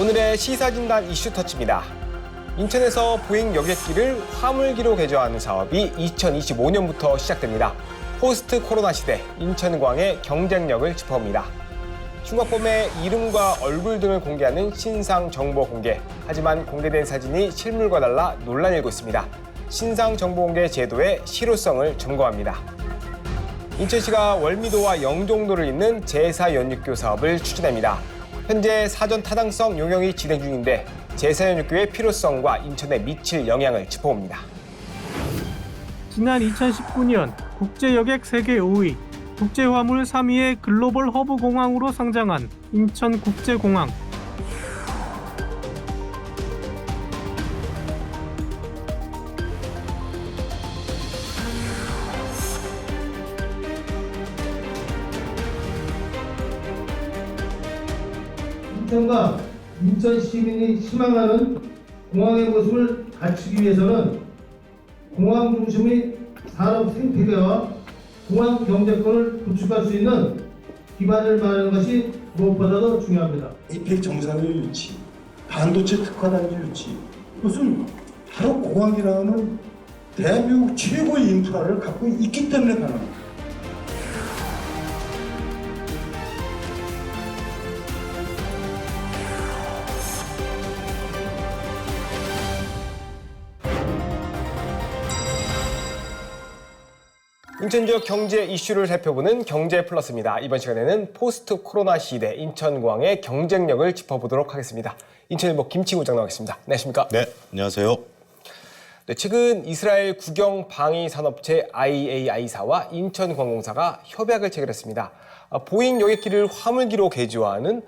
오늘의 시사진단 이슈 터치입니다. 인천에서 보잉 여객기를 화물기로 개조하는 사업이 2025년부터 시작됩니다. 포스트 코로나 시대 인천광의 경쟁력을 짚어봅니다. 흉곽범의 이름과 얼굴 등을 공개하는 신상 정보 공개. 하지만 공개된 사진이 실물과 달라 논란이 일고 있습니다. 신상 정보 공개 제도의 실효성을 점검합니다. 인천시가 월미도와 영종도를 잇는 제사연육교 사업을 추진합니다. 현재 사전 타당성 용역이 진행 중인데 제사연육교의 필요성과 인천에 미칠 영향을 짚어봅니다. 지난 2019년 국제여객 세계 5위, 국제화물 3위의 글로벌 허브 공항으로 성장한 인천국제공항. 인천과 인천 시민이 희망하는 공항의 모습을 갖추기 위해서는 공항 중심의 산업 생태계와 공항 경제권을 구축할 수 있는 기반을 마련하는 것이 무엇보다도 중요합니다. APEC 정상의 유치, 반도체 특화 단지 유치, 이것은 바로 공항이라는 대한민국 최고의 인프라를 갖고 있기 때문에 가능합니다. 인천 지역 경제 이슈를 살펴보는 경제 플러스입니다. 이번 시간에는 포스트 코로나 시대 인천광의 경쟁력을 짚어보도록 하겠습니다. 인천일보 김치구장 나오겠습니다. 안녕하십니까? 네, 안녕하세요. 네, 최근 이스라엘 국영 방위 산업체 IAI사와 인천관공사가 협약을 체결했습니다. 보잉 여객기를 화물기로 개조하는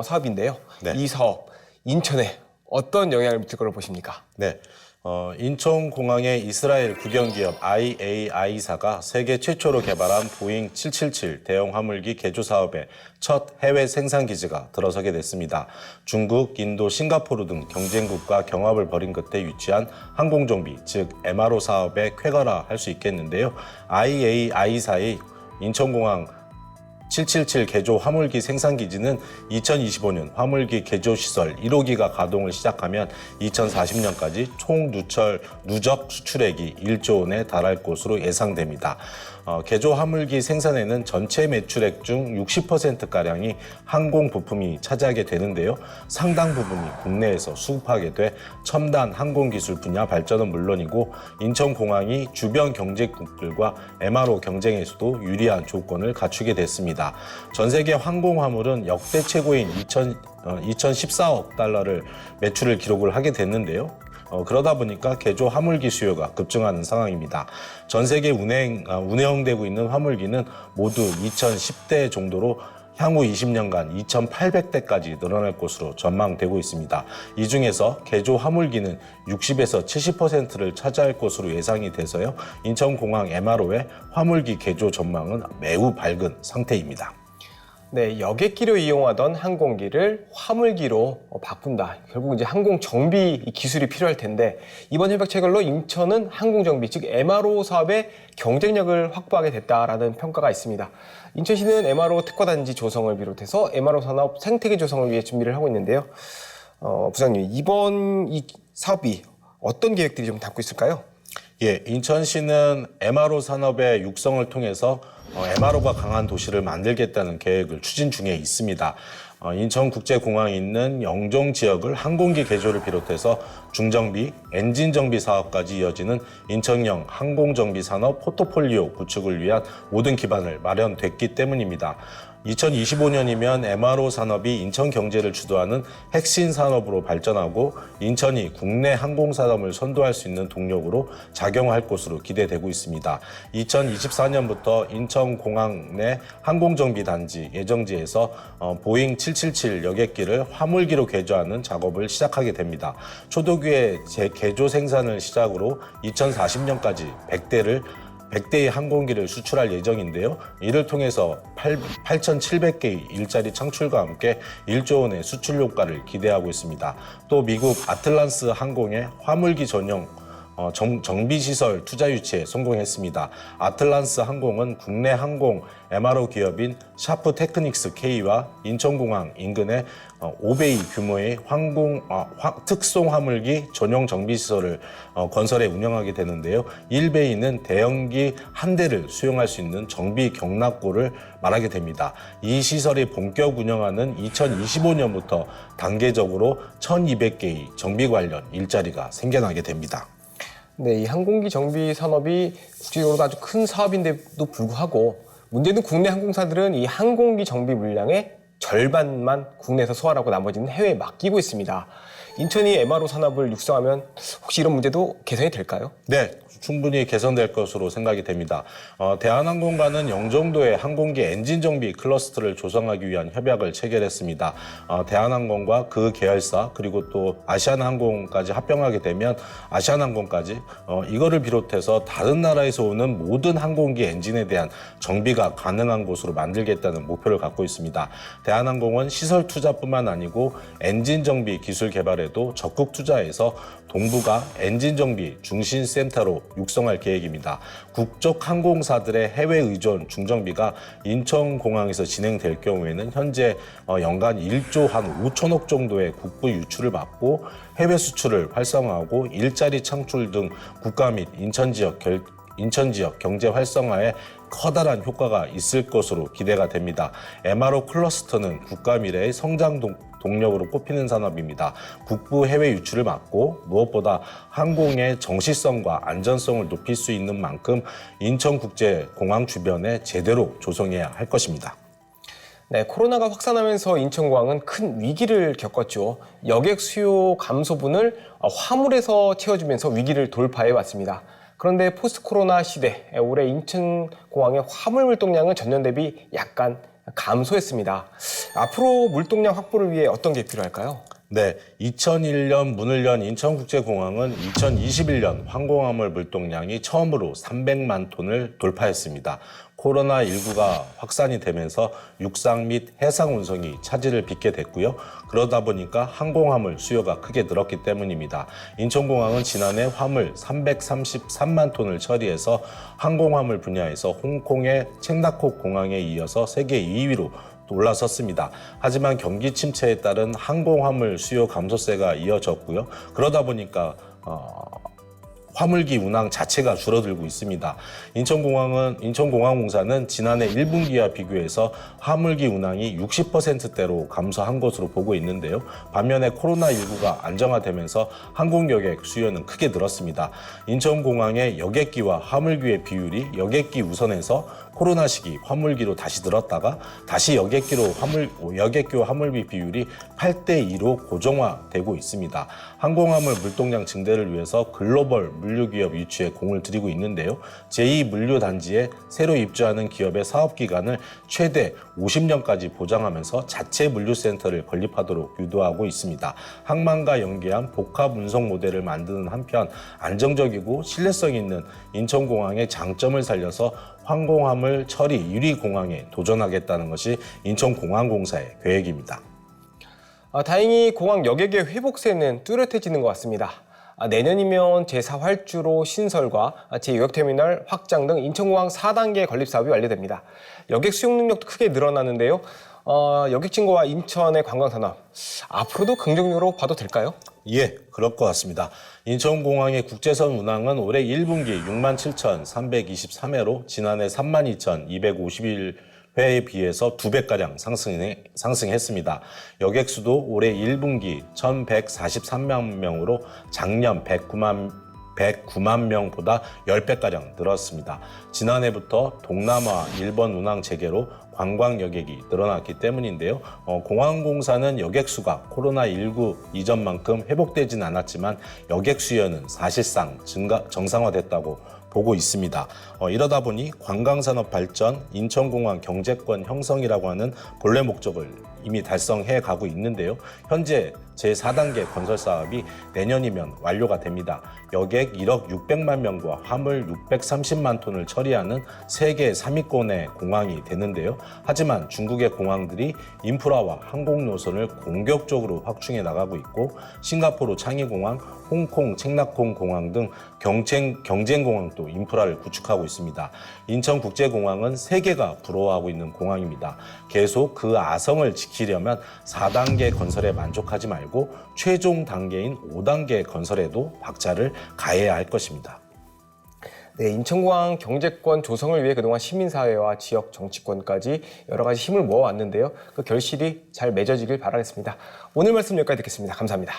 사업인데요. 네. 이 사업 인천에 어떤 영향을 미칠 거로 보십니까? 네. 인천공항의 이스라엘 국영기업 IAI사가 세계 최초로 개발한 보잉 777 대형 화물기 개조 사업에 첫 해외 생산 기지가 들어서게 됐습니다. 중국, 인도, 싱가포르 등 경쟁국과 경합을 벌인 끝에 유치한 항공정비, 즉 MRO 사업에 쾌거라 할 수 있겠는데요. IAI사의 인천공항 777 개조 화물기 생산기지는 2025년 화물기 개조 시설 1호기가 가동을 시작하면 2040년까지 총 누적 수출액이 1조 원에 달할 것으로 예상됩니다. 개조 화물기 생산에는 전체 매출액 중 60%가량이 항공 부품이 차지하게 되는데요. 상당 부분이 국내에서 수급하게 돼 첨단 항공기술 분야 발전은 물론이고 인천공항이 주변 경제국들과 MRO 경쟁에서도 유리한 조건을 갖추게 됐습니다. 전 세계 항공 화물은 역대 최고인 2014억 달러를 매출을 기록을 하게 됐는데요. 그러다 보니까 개조 화물기 수요가 급증하는 상황입니다. 전 세계 운영되고 있는 화물기는 모두 2010대 정도로 향후 20년간 2,800대까지 늘어날 것으로 전망되고 있습니다. 이 중에서 개조 화물기는 60에서 70%를 차지할 것으로 예상이 돼서요. 인천공항 MRO의 화물기 개조 전망은 매우 밝은 상태입니다. 네, 여객기로 이용하던 항공기를 화물기로 바꾼다. 결국 이제 항공 정비 기술이 필요할 텐데 이번 협약 체결로 인천은 항공 정비, 즉 MRO 사업의 경쟁력을 확보하게 됐다라는 평가가 있습니다. 인천시는 MRO 특화 단지 조성을 비롯해서 MRO 산업 생태계 조성을 위해 준비를 하고 있는데요. 부장님, 이번 이 사업이 어떤 계획들이 좀 담고 있을까요? 예, 인천시는 MRO 산업의 육성을 통해서 MRO가 강한 도시를 만들겠다는 계획을 추진 중에 있습니다. 인천국제공항에 있는 영종 지역을 항공기 개조를 비롯해서 중정비, 엔진 정비 사업까지 이어지는 인천형 항공정비 산업 포트폴리오 구축을 위한 모든 기반을 마련됐기 때문입니다. 2025년이면 MRO 산업이 인천 경제를 주도하는 핵심 산업으로 발전하고 인천이 국내 항공 산업을 선도할 수 있는 동력으로 작용할 것으로 기대되고 있습니다. 2024년부터 인천공항 내 항공정비 단지 예정지에서 보잉 777 여객기를 화물기로 개조하는 작업을 시작하게 됩니다. 초도기의 재개조 생산을 시작으로 2040년까지 100대의 항공기를 수출할 예정인데요. 이를 통해서 8,700개의 일자리 창출과 함께 1조 원의 수출 효과를 기대하고 있습니다. 또 미국 아틀란스 항공의 화물기 전용 정비시설 투자 유치에 성공했습니다. 아틀란스 항공은 국내 항공 MRO 기업인 샤프 테크닉스 K와 인천공항 인근에 5베이 규모의 특송 화물기 전용 정비시설을 건설해 운영하게 되는데요. 1베이는 대형기 한 대를 수용할 수 있는 정비 경납고를 말하게 됩니다. 이 시설이 본격 운영하는 2025년부터 단계적으로 1,200개의 정비 관련 일자리가 생겨나게 됩니다. 네, 이 항공기 정비 산업이 국제적으로 아주 큰 사업인데도 불구하고 문제는 국내 항공사들은 이 항공기 정비 물량의 절반만 국내에서 소화하고 나머지는 해외에 맡기고 있습니다. 인천이 MRO 산업을 육성하면 혹시 이런 문제도 개선이 될까요? 네, 충분히 개선될 것으로 생각이 됩니다. 대한항공과는 영종도의 항공기 엔진 정비 클러스터를 조성하기 위한 협약을 체결했습니다. 대한항공과 그 계열사 그리고 또 아시아나항공까지 합병하게 되면 아시아나항공까지 이거를 비롯해서 다른 나라에서 오는 모든 항공기 엔진에 대한 정비가 가능한 곳으로 만들겠다는 목표를 갖고 있습니다. 대한항공은 시설 투자뿐만 아니고 엔진 정비 기술 개발에도 적극 투자해서 동북아 엔진 정비 중심 센터로 육성할 계획입니다. 국적 항공사들의 해외 의존 중정비가 인천공항에서 진행될 경우에는 현재 연간 1조 한 5천억 정도의 국부 유출을 받고 해외 수출을 활성화하고 일자리 창출 등 국가 및 인천 지역 경제 활성화에 커다란 효과가 있을 것으로 기대가 됩니다. MRO 클러스터는 국가 미래의 성장 동력으로 꼽히는 산업입니다. 국부 해외 유출을 막고 무엇보다 항공의 정시성과 안전성을 높일 수 있는 만큼 인천국제공항 주변에 제대로 조성해야 할 것입니다. 네, 코로나가 확산하면서 인천공항은 큰 위기를 겪었죠. 여객 수요 감소분을 화물에서 채워주면서 위기를 돌파해 왔습니다. 그런데 포스트 코로나 시대, 올해 인천공항의 화물 물동량은 전년 대비 약간 감소했습니다. 앞으로 물동량 확보를 위해 어떤 게 필요할까요? 네, 2001년 문을 연 인천국제공항은 2021년 항공화물 물동량이 처음으로 300만 톤을 돌파했습니다. 코로나19가 확산이 되면서 육상 및 해상 운송이 차질을 빚게 됐고요. 그러다 보니까 항공화물 수요가 크게 늘었기 때문입니다. 인천공항은 지난해 화물 333만 톤을 처리해서 항공화물 분야에서 홍콩의 챈다콕 공항에 이어서 세계 2위로 올라섰습니다. 하지만 경기 침체에 따른 항공화물 수요 감소세가 이어졌고요. 그러다 보니까 화물기 운항 자체가 줄어들고 있습니다. 인천공항공사는 지난해 1분기와 비교해서 화물기 운항이 60%대로 감소한 것으로 보고 있는데요. 반면에 코로나19가 안정화되면서 항공여객 수요는 크게 늘었습니다. 인천공항의 여객기와 화물기의 비율이 여객기 우선에서 코로나 시기 화물기로 다시 늘었다가 다시 여객기와 화물비 비율이 8대2로 고정화되고 있습니다. 항공화물 물동량 증대를 위해서 글로벌 물류기업 유치에 공을 들이고 있는데요. 제2물류단지에 새로 입주하는 기업의 사업기간을 최대 50년까지 보장하면서 자체 물류센터를 건립하도록 유도하고 있습니다. 항만과 연계한 복합 운송 모델을 만드는 한편 안정적이고 신뢰성 있는 인천공항의 장점을 살려서 항공화물 처리 1위 공항에 도전하겠다는 것이 인천공항공사의 계획입니다. 다행히 공항 여객의 회복세는 뚜렷해지는 것 같습니다. 내년이면 제4활주로 신설과 제6터미널 확장 등 인천공항 4단계 건립 사업이 완료됩니다. 여객 수용 능력도 크게 늘어나는데요. 여객 증가와 인천의 관광산업, 앞으로도 긍정적으로 봐도 될까요? 예, 그럴 것 같습니다. 인천공항의 국제선 운항은 올해 1분기 67,323회로 지난해 32,251회에 비해서 2배가량 상승했습니다. 여객수도 올해 1분기 1,143만 명으로 작년 109만 명보다 10배가량 늘었습니다. 지난해부터 동남아, 일본 운항 재개로 관광 여객이 늘어났기 때문인데요. 공항공사는 여객수가 코로나19 이전만큼 회복되진 않았지만 여객 수요는 사실상 정상화됐다고 보고 있습니다. 이러다 보니 관광산업 발전, 인천공항 경제권 형성이라고 하는 본래 목적을 이미 달성해 가고 있는데요. 현재 제4단계 건설 사업이 내년이면 완료가 됩니다. 여객 1억 600만 명과 화물 630만 톤을 처리하는 세계 3위권의 공항이 되는데요. 하지만 중국의 공항들이 인프라와 항공 노선을 공격적으로 확충해 나가고 있고 싱가포르 창의공항, 홍콩 책나콩 공항 등 경쟁 공항도 인프라를 구축하고 있습니다. 인천국제공항은 세계가 부러워하고 있는 공항입니다. 계속 그 아성을 지키려면 4단계 건설에 만족하지 말고 최종 단계인 5단계 건설에도 박차를 가해야 할 것입니다. 네, 인천공항 경제권 조성을 위해 그동안 시민사회와 지역 정치권까지 여러 가지 힘을 모아왔는데요. 그 결실이 잘 맺어지길 바라겠습니다. 오늘 말씀 여기까지 듣겠습니다. 감사합니다.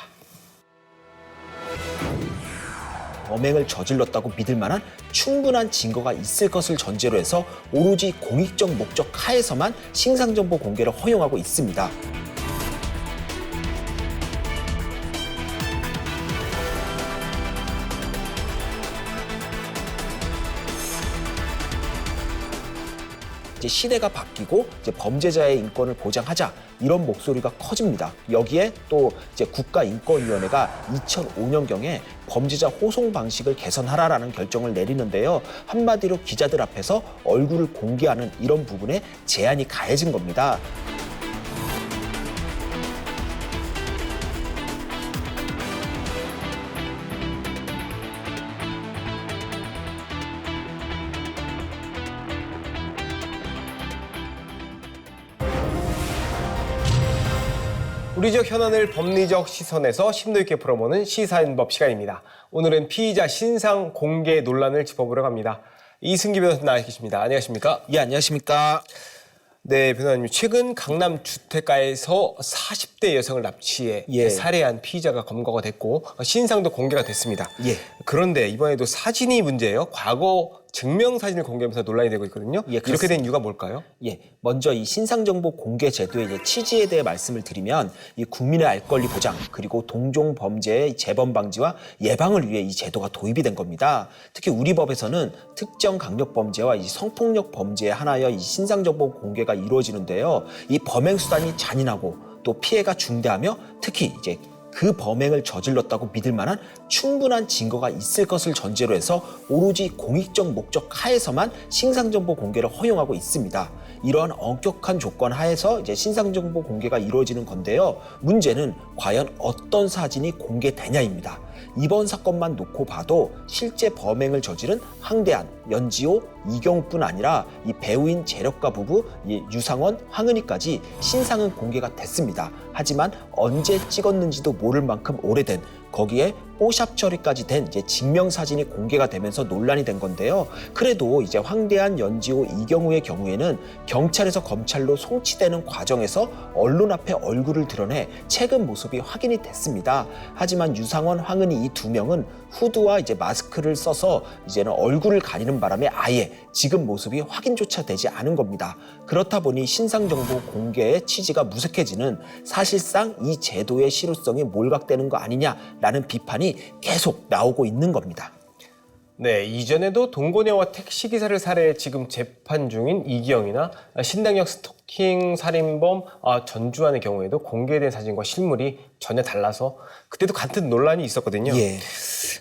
범행을 저질렀다고 믿을 만한 충분한 증거가 있을 것을 전제로 해서 오로지 공익적 목적 하에서만 신상정보 공개를 허용하고 있습니다. 이제 시대가 바뀌고 이제 범죄자의 인권을 보장하자 이런 목소리가 커집니다. 여기에 또 이제 국가인권위원회가 2005년경에 범죄자 호송 방식을 개선하라라는 결정을 내리는데요. 한마디로 기자들 앞에서 얼굴을 공개하는 이런 부분에 제한이 가해진 겁니다. 우리 지역 현안을 법리적 시선에서 심도 있게 풀어보는 시사인법 시간입니다. 오늘은 피의자 신상 공개 논란을 짚어보려고 합니다. 이승기 변호사님 나와 계십니다. 안녕하십니까? 예, 안녕하십니까? 네, 변호사님. 최근 강남 주택가에서 40대 여성을 납치해 살해한 피의자가 검거가 됐고 신상도 공개가 됐습니다. 예. 그런데 이번에도 사진이 문제예요. 과거 증명사진을 공개하면서 논란이 되고 있거든요. 예, 이렇게 된 이유가 뭘까요? 예, 먼저 이 신상정보 공개 제도의 이제 취지에 대해 말씀을 드리면 이 국민의 알 권리 보장 그리고 동종 범죄의 재범 방지와 예방을 위해 이 제도가 도입이 된 겁니다. 특히 우리 법에서는 특정 강력 범죄와 이 성폭력 범죄에 한하여 이 신상정보 공개가 이루어지는데요. 이 범행 수단이 잔인하고 또 피해가 중대하며 특히 이제 그 범행을 저질렀다고 믿을 만한 충분한 증거가 있을 것을 전제로 해서 오로지 공익적 목적 하에서만 신상정보 공개를 허용하고 있습니다. 이러한 엄격한 조건 하에서 이제 신상정보 공개가 이루어지는 건데요. 문제는 과연 어떤 사진이 공개되냐입니다. 이번 사건만 놓고 봐도 실제 범행을 저지른 황대한, 연지호, 이경우뿐 아니라 이 배우인 재력가 부부 이 유상원, 황은희까지 신상은 공개가 됐습니다. 하지만 언제 찍었는지도 모를 만큼 오래된 거기에 뽀샵 처리까지 된 이제 증명사진이 공개가 되면서 논란이 된 건데요. 그래도 이제 황대한, 연지호, 이경우의 경우에는 경찰에서 검찰로 송치되는 과정에서 언론 앞에 얼굴을 드러내 최근 모습이 확인이 됐습니다. 하지만 유상원, 황은희 이 두 명은 후드와 이제 마스크를 써서 이제는 얼굴을 가리는 바람에 아예 지금 모습이 확인조차 되지 않은 겁니다. 그렇다 보니 신상정보 공개의 취지가 무색해지는 사실상 이 제도의 실효성이 몰각되는 거 아니냐라는 비판이 계속 나오고 있는 겁니다. 네, 이전에도 동거녀와 택시기사를 살해해 지금 재판 중인 이기영이나 신당역 스토킹 살인범 전주환의 경우에도 공개된 사진과 실물이 전혀 달라서 그때도 같은 논란이 있었거든요. 예.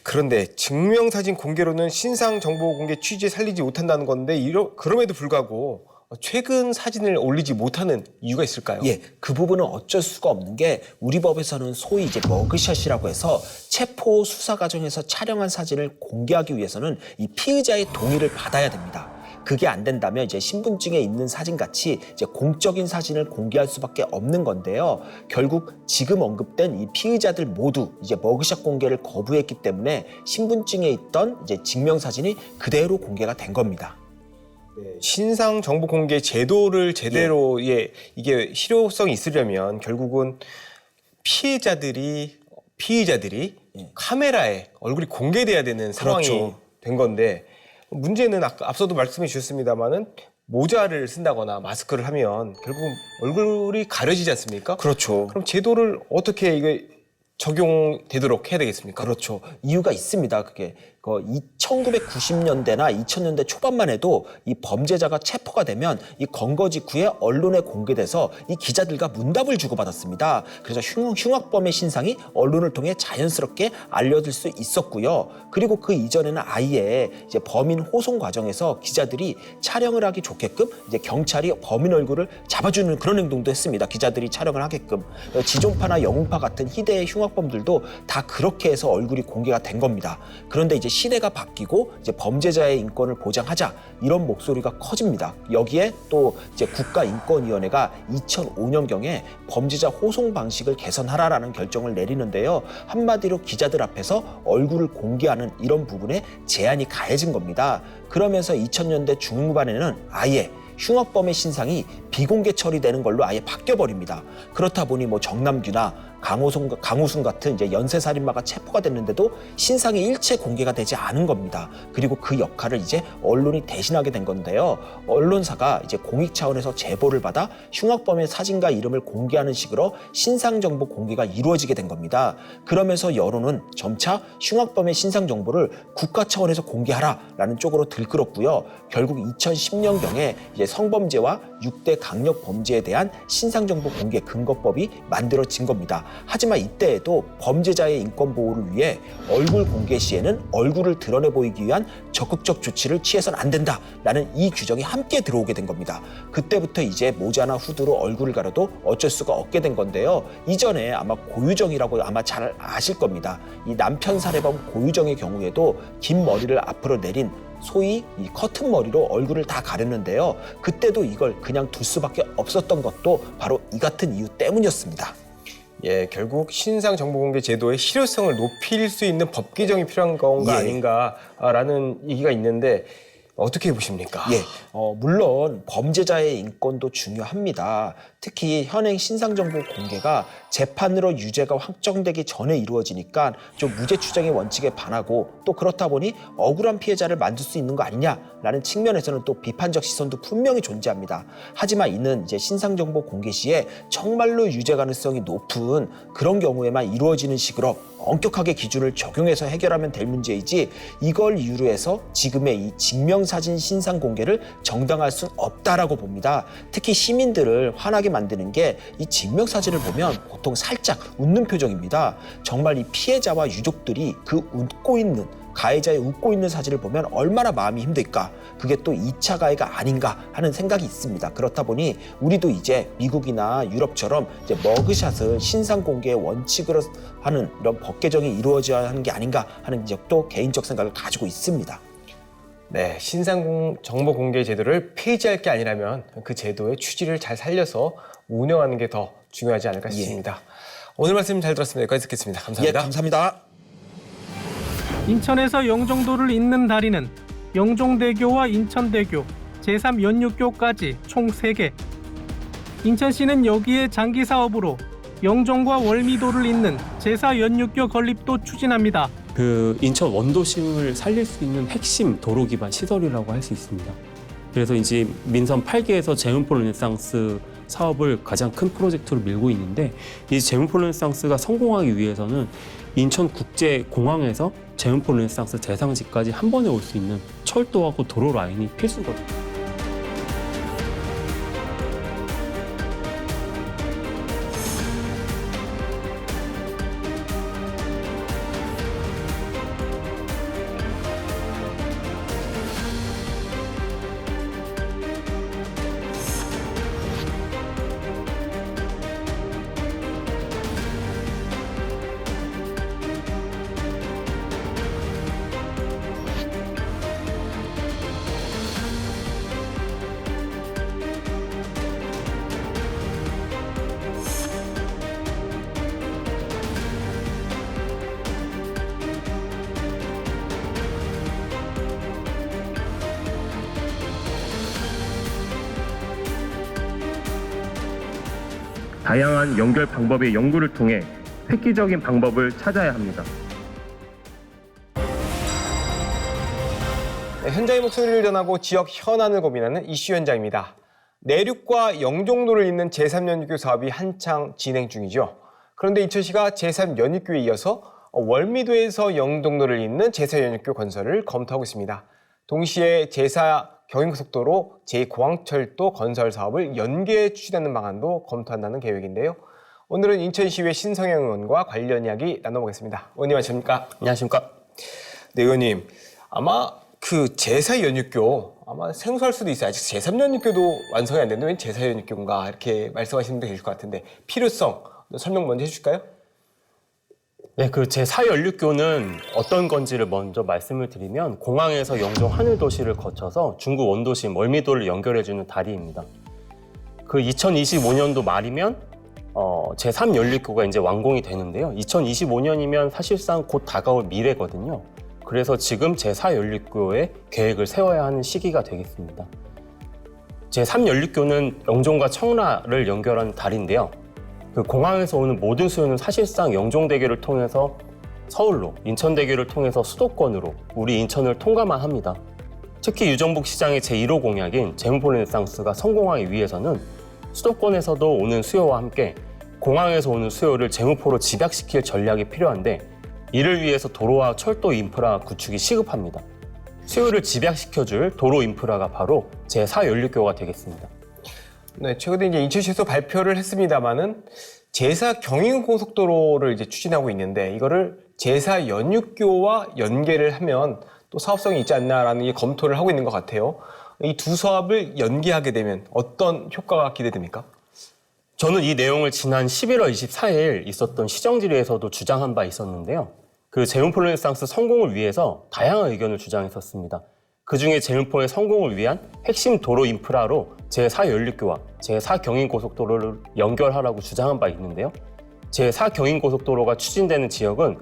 그런데 증명사진 공개로는 신상정보 공개 취지에 살리지 못한다는 건데 그럼에도 불구하고 최근 사진을 올리지 못하는 이유가 있을까요? 예, 그 부분은 어쩔 수가 없는 게 우리 법에서는 소위 이제 머그샷이라고 해서 체포 수사 과정에서 촬영한 사진을 공개하기 위해서는 이 피의자의 동의를 받아야 됩니다. 그게 안 된다면 이제 신분증에 있는 사진 같이 이제 공적인 사진을 공개할 수밖에 없는 건데요. 결국 지금 언급된 이 피의자들 모두 이제 머그샷 공개를 거부했기 때문에 신분증에 있던 이제 증명사진이 그대로 공개가 된 겁니다. 신상 정보 공개 제도를 제대로 이게 실효성이 있으려면 결국은 피의자들이 카메라에 얼굴이 공개돼야 되는 상황이 그렇죠. 된 건데 문제는 앞서도 말씀해 주셨습니다만은 모자를 쓴다거나 마스크를 하면 결국 얼굴이 가려지지 않습니까? 그렇죠. 그럼 제도를 어떻게 이게 적용되도록 해야 되겠습니까? 그렇죠. 이유가 있습니다. 그게 1990년대나 2000년대 초반만 해도 이 범죄자가 체포가 되면 이 검거 직후에 언론에 공개돼서 이 기자들과 문답을 주고받았습니다. 그래서 흉악범의 신상이 언론을 통해 자연스럽게 알려질 수 있었고요. 그리고 그 이전에는 아예 이제 범인 호송 과정에서 기자들이 촬영을 하기 좋게끔 이제 경찰이 범인 얼굴을 잡아주는 그런 행동도 했습니다. 기자들이 촬영을 하게끔. 지존파나 영웅파 같은 희대의 흉악범들도 다 그렇게 해서 얼굴이 공개가 된 겁니다. 그런데 이제 시대가 바뀌고 이제 범죄자의 인권을 보장하자 이런 목소리가 커집니다. 여기에 또 이제 국가인권위원회가 2005년경에 범죄자 호송 방식을 개선하라라는 결정을 내리는데요. 한마디로 기자들 앞에서 얼굴을 공개하는 이런 부분에 제한이 가해진 겁니다. 그러면서 2000년대 중후반에는 아예 흉악범의 신상이 비공개 처리되는 걸로 아예 바뀌어버립니다. 그렇다 보니 뭐 정남규나 강호순 같은 이제 연쇄살인마가 체포가 됐는데도 신상이 일체 공개가 되지 않은 겁니다. 그리고 그 역할을 이제 언론이 대신하게 된 건데요. 언론사가 이제 공익 차원에서 제보를 받아 흉악범의 사진과 이름을 공개하는 식으로 신상 정보 공개가 이루어지게 된 겁니다. 그러면서 여론은 점차 흉악범의 신상 정보를 국가 차원에서 공개하라라는 쪽으로 들끓었고요. 결국 2010년경에 이제 성범죄와 6대 강력 범죄에 대한 신상 정보 공개 근거법이 만들어진 겁니다. 하지만 이때에도 범죄자의 인권 보호를 위해 얼굴 공개 시에는 얼굴을 드러내 보이기 위한 적극적 조치를 취해서는 안 된다라는 이 규정이 함께 들어오게 된 겁니다. 그때부터 이제 모자나 후드로 얼굴을 가려도 어쩔 수가 없게 된 건데요. 이전에 아마 고유정이라고 아마 잘 아실 겁니다. 이 남편 살해범 고유정의 경우에도 긴 머리를 앞으로 내린 소위 이 커튼 머리로 얼굴을 다 가렸는데요. 그때도 이걸 그냥 둘 수밖에 없었던 것도 바로 이 같은 이유 때문이었습니다. 예, 결국 신상 정보 공개 제도의 실효성을 높일 수 있는 법 개정이 필요한 건가 예. 아닌가라는 얘기가 있는데 어떻게 보십니까? 예, 물론 범죄자의 인권도 중요합니다. 특히 현행 신상정보 공개가 재판으로 유죄가 확정되기 전에 이루어지니까 좀 무죄 추정의 원칙에 반하고 또 그렇다 보니 억울한 피해자를 만들 수 있는 거 아니냐라는 측면에서는 또 비판적 시선도 분명히 존재합니다. 하지만 이는 이제 신상정보 공개 시에 정말로 유죄 가능성이 높은 그런 경우에만 이루어지는 식으로 엄격하게 기준을 적용해서 해결하면 될 문제이지 이걸 이유로 해서 지금의 이 증명사진 신상 공개를 정당화할 수는 없다라고 봅니다. 특히 시민들을 화나게 만드는 게 이 증명사진을 보면 보통 살짝 웃는 표정입니다. 정말 이 피해자와 유족들이 그 웃고 있는 가해자의 웃고 있는 사진을 보면 얼마나 마음이 힘들까. 그게 또 2차 가해가 아닌가 하는 생각이 있습니다. 그렇다 보니 우리도 이제 미국이나 유럽처럼 이제 머그샷을 신상 공개의 원칙으로 하는 이런 법 개정이 이루어져야 하는 게 아닌가 하는 지적도 개인적 생각을 가지고 있습니다. 네, 신상 정보 공개 제도를 폐지할 게 아니라면 그 제도의 취지를 잘 살려서 운영하는 게 더 중요하지 않을까 싶습니다. 오늘 말씀 잘 들었습니다. 여기까지 듣겠습니다. 감사합니다. 예, 감사합니다. 인천에서 영종도를 잇는 다리는 영종대교와 인천대교, 제3연육교까지 총 3개. 인천시는 여기에 장기 사업으로 영종과 월미도를 잇는 제4연육교 건립도 추진합니다. 그 인천 원도심을 살릴 수 있는 핵심 도로 기반 시설이라고 할 수 있습니다. 그래서 이제 민선 8개에서 제문포 르네상스 사업을 가장 큰 프로젝트로 밀고 있는데 이 제문포 르네상스가 성공하기 위해서는 인천국제공항에서 제문포 르네상스 대상지까지 한 번에 올 수 있는 철도하고 도로 라인이 필수거든요. 다양한 연결 방법의 연구를 통해 획기적인 방법을 찾아야 합니다. 네, 현장의 목소리를 전하고 지역 현안을 고민하는 이슈 현장입니다. 내륙과 영종도를 잇는 제3연육교 사업이 한창 진행 중이죠. 그런데 인천시가 제3연육교에 이어서 월미도에서 영종도를 잇는 제사연육교 건설을 검토하고 있습니다. 동시에 제사 경인고속도로 제 공항철도 건설 사업을 연계 추진하는 방안도 검토한다는 계획인데요. 오늘은 인천시의회 신성영 의원과 관련 이야기 나눠보겠습니다. 의원님 안녕하십니까? 안녕하십니까? 네, 의원님. 아마 그 제사연육교 아마 생소할 수도 있어요. 아직 제3연육교도 완성이 안 됐는데 왜 제사연육교인가 이렇게 말씀하시는 분도 계실 것 같은데 필요성 설명 먼저 해주실까요? 네, 그 제4연륙교는 어떤 건지를 먼저 말씀을 드리면 공항에서 영종 하늘도시를 거쳐서 중국 원도심 월미도를 연결해주는 다리입니다. 그 2025년도 말이면 제3연륙교가 이제 완공이 되는데요. 2025년이면 사실상 곧 다가올 미래거든요. 그래서 지금 제4연륙교의 계획을 세워야 하는 시기가 되겠습니다. 제3연륙교는 영종과 청라를 연결하는 다리인데요. 그 공항에서 오는 모든 수요는 사실상 영종대교를 통해서 서울로, 인천대교를 통해서 수도권으로 우리 인천을 통과만 합니다. 특히 유정복 시장의 제1호 공약인 제문포 르네상스가 성공하기 위해서는 수도권에서도 오는 수요와 함께 공항에서 오는 수요를 제무포로 집약시킬 전략이 필요한데 이를 위해서 도로와 철도 인프라 구축이 시급합니다. 수요를 집약시켜줄 도로 인프라가 바로 제4연륙교가 되겠습니다. 네, 최근에 이제 인천시에서 발표를 했습니다만은 제사 경인고속도로를 이제 추진하고 있는데 이거를 제사 연육교와 연계를 하면 또 사업성이 있지 않나라는 게 검토를 하고 있는 것 같아요. 이 두 사업을 연계하게 되면 어떤 효과가 기대됩니까? 저는 이 내용을 지난 11월 24일 있었던 시정질의에서도 주장한 바 있었는데요. 그 제문포 르네상스 성공을 위해서 다양한 의견을 주장했었습니다. 그중에 제문포의 성공을 위한 핵심 도로 인프라로 제4연륙교와 제4경인고속도로를 연결하라고 주장한 바 있는데요. 제4경인고속도로가 추진되는 지역은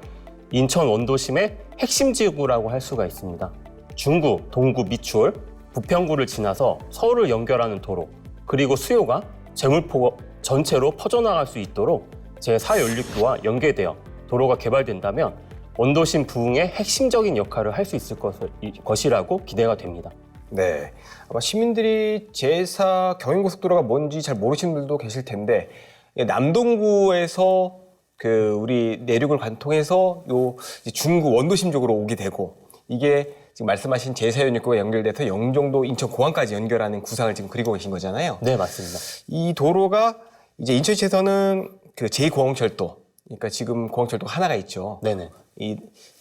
인천 원도심의 핵심 지구라고 할 수가 있습니다. 중구, 동구, 미추홀, 부평구를 지나서 서울을 연결하는 도로, 그리고 수요가 제물포 전체로 퍼져나갈 수 있도록 제4연륙교와 연계되어 도로가 개발된다면 원도심 부흥의 핵심적인 역할을 할 수 있을 것이라고 기대가 됩니다. 네, 아마 시민들이 제사 경인고속도로가 뭔지 잘 모르시는 분들도 계실 텐데 남동구에서 그 우리 내륙을 관통해서 요 중구 원도심 쪽으로 오게 되고 이게 지금 말씀하신 제사연육교가 연결돼서 영종도 인천공항까지 연결하는 구상을 지금 그리고 계신 거잖아요. 네, 맞습니다. 이 도로가 이제 인천시에서는 그 제2공항철도, 그러니까 지금 공항철도가 하나가 있죠. 네네. 이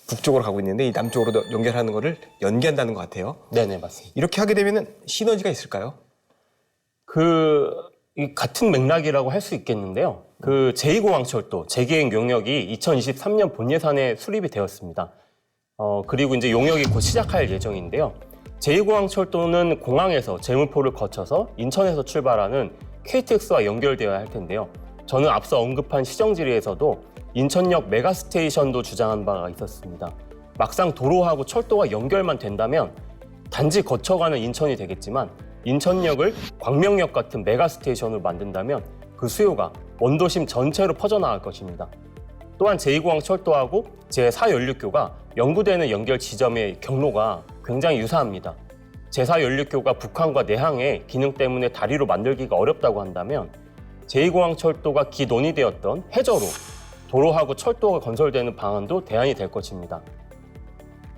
북쪽으로 가고 있는데 이 남쪽으로 연결하는 거를 연계한다는 것 같아요. 네네, 맞습니다. 이렇게 하게 되면 시너지가 있을까요? 이 같은 맥락이라고 할 수 있겠는데요. 그 제2공항철도 재계획 용역이 2023년 본 예산에 수립이 되었습니다. 그리고 이제 용역이 곧 시작할 예정인데요. 제2공항철도는 공항에서 제물포를 거쳐서 인천에서 출발하는 KTX와 연결되어야 할 텐데요. 저는 앞서 언급한 시정질의에서도 인천역 메가스테이션도 주장한 바가 있었습니다. 막상 도로하고 철도가 연결만 된다면 단지 거쳐가는 인천이 되겠지만 인천역을 광명역 같은 메가스테이션으로 만든다면 그 수요가 원도심 전체로 퍼져나갈 것입니다. 또한 제2공항 철도하고 제4연륙교가 연구되는 연결 지점의 경로가 굉장히 유사합니다. 제4연륙교가 북한과 내항의 기능 때문에 다리로 만들기가 어렵다고 한다면 제2공항 철도가 기 논의되었던 해저로 도로하고 철도가 건설되는 방안도 대안이 될 것입니다.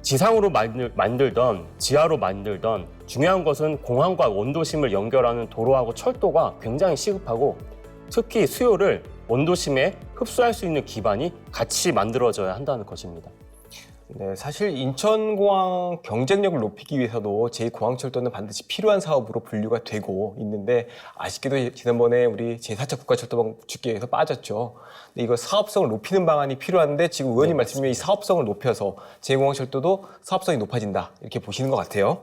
지상으로 만들던 지하로 만들던 중요한 것은 공항과 원도심을 연결하는 도로하고 철도가 굉장히 시급하고 특히 수요를 원도심에 흡수할 수 있는 기반이 같이 만들어져야 한다는 것입니다. 네, 사실 인천공항 경쟁력을 높이기 위해서도 제2공항철도는 반드시 필요한 사업으로 분류가 되고 있는데 아쉽게도 지난번에 우리 제4차 국가철도망 구축계획에서 빠졌죠. 근데 이거 사업성을 높이는 방안이 필요한데 지금 의원님 말씀에 이 사업성을 높여서 제2공항철도도 사업성이 높아진다 이렇게 보시는 것 같아요.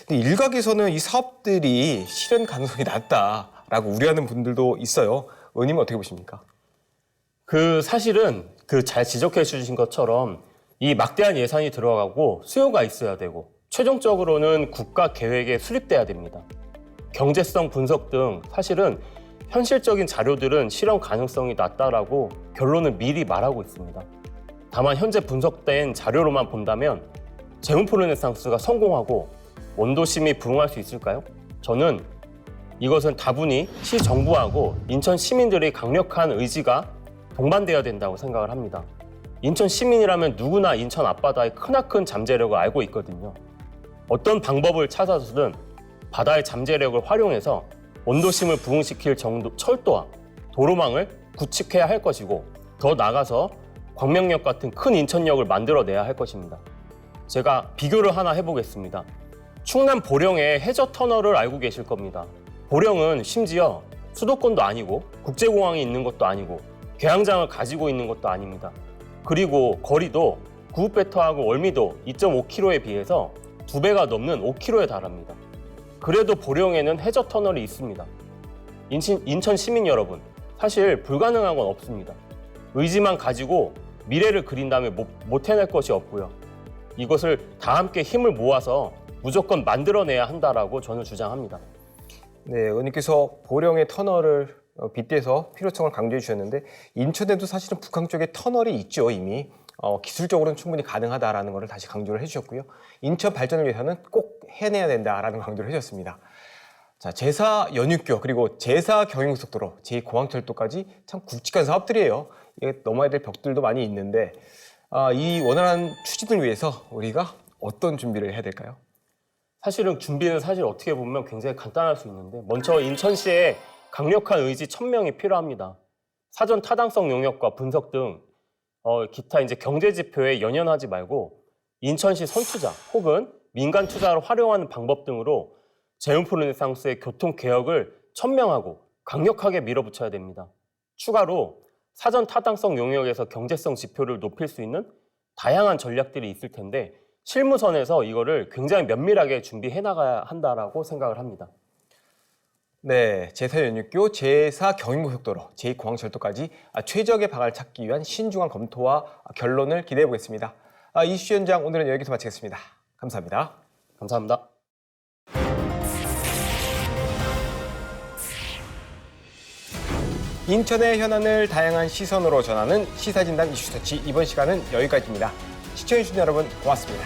근데 일각에서는 이 사업들이 실현 가능성이 낮다라고 우려하는 분들도 있어요. 의원님은 어떻게 보십니까? 사실은 잘 지적해 주신 것처럼 이 막대한 예산이 들어가고 수요가 있어야 되고 최종적으로는 국가 계획에 수립돼야 됩니다. 경제성 분석 등 사실은 현실적인 자료들은 실현 가능성이 낮다라고 결론을 미리 말하고 있습니다. 다만 현재 분석된 자료로만 본다면 제문포 르네상스가 성공하고 원도심이 부흥할 수 있을까요? 저는 이것은 다분히 시정부하고 인천 시민들의 강력한 의지가 동반돼야 된다고 생각을 합니다. 인천 시민이라면 누구나 인천 앞바다의 크나큰 잠재력을 알고 있거든요. 어떤 방법을 찾아서든 바다의 잠재력을 활용해서 원도심을 부흥시킬 정도 철도와 도로망을 구축해야 할 것이고, 더 나아가서 광명역 같은 큰 인천역을 만들어내야 할 것입니다. 제가 비교를 하나 해보겠습니다. 충남 보령의 해저 터널을 알고 계실 겁니다. 보령은 심지어 수도권도 아니고 국제공항이 있는 것도 아니고 개항장을 가지고 있는 것도 아닙니다. 그리고 거리도 구읍배터하고 월미도 2.5km에 비해서 2배가 넘는 5km에 달합니다. 그래도 보령에는 해저 터널이 있습니다. 인천 시민 여러분, 사실 불가능한 건 없습니다. 의지만 가지고 미래를 그린다면 못 해낼 것이 없고요. 이것을 다 함께 힘을 모아서 무조건 만들어내야 한다라고 저는 주장합니다. 네, 의원님께서 보령의 터널을 빗대서 필요성을 강조해 주셨는데, 인천에도 사실은 북한 쪽에 터널이 있죠, 이미. 기술적으로는 충분히 가능하다라는 것을 다시 강조를 해주셨고요. 인천 발전을 위해서는 꼭 해내야 된다라는 강조를 해주셨습니다. 자, 제4 연육교 그리고 제4 경인고속도로, 제2공항철도까지 참 굵직한 사업들이에요. 이게 넘어야 될 벽들도 많이 있는데, 이 원활한 추진을 위해서 우리가 어떤 준비를 해야 될까요? 사실은 준비는 어떻게 보면 굉장히 간단할 수 있는데, 먼저 인천시에 강력한 의지 1000명이 필요합니다. 사전 타당성 용역과 분석 등 기타 이제 경제 지표에 연연하지 말고 인천시 선투자 혹은 민간 투자를 활용하는 방법 등으로 제운포 르네상스의 교통 개혁을 천명하고 강력하게 밀어붙여야 됩니다. 추가로 사전 타당성 용역에서 경제성 지표를 높일 수 있는 다양한 전략들이 있을 텐데, 실무선에서 이거를 굉장히 면밀하게 준비해 나가야 한다라고 생각을 합니다. 네, 제4 연육교, 제4 경인고속도로, 제2공항철도까지 최적의 방안을 찾기 위한 신중한 검토와 결론을 기대해 보겠습니다. 이슈 현장 오늘은 여기서 마치겠습니다. 감사합니다. 감사합니다. 인천의 현안을 다양한 시선으로 전하는 시사진단 이슈터치, 이번 시간은 여기까지입니다. 시청해주신 여러분 고맙습니다.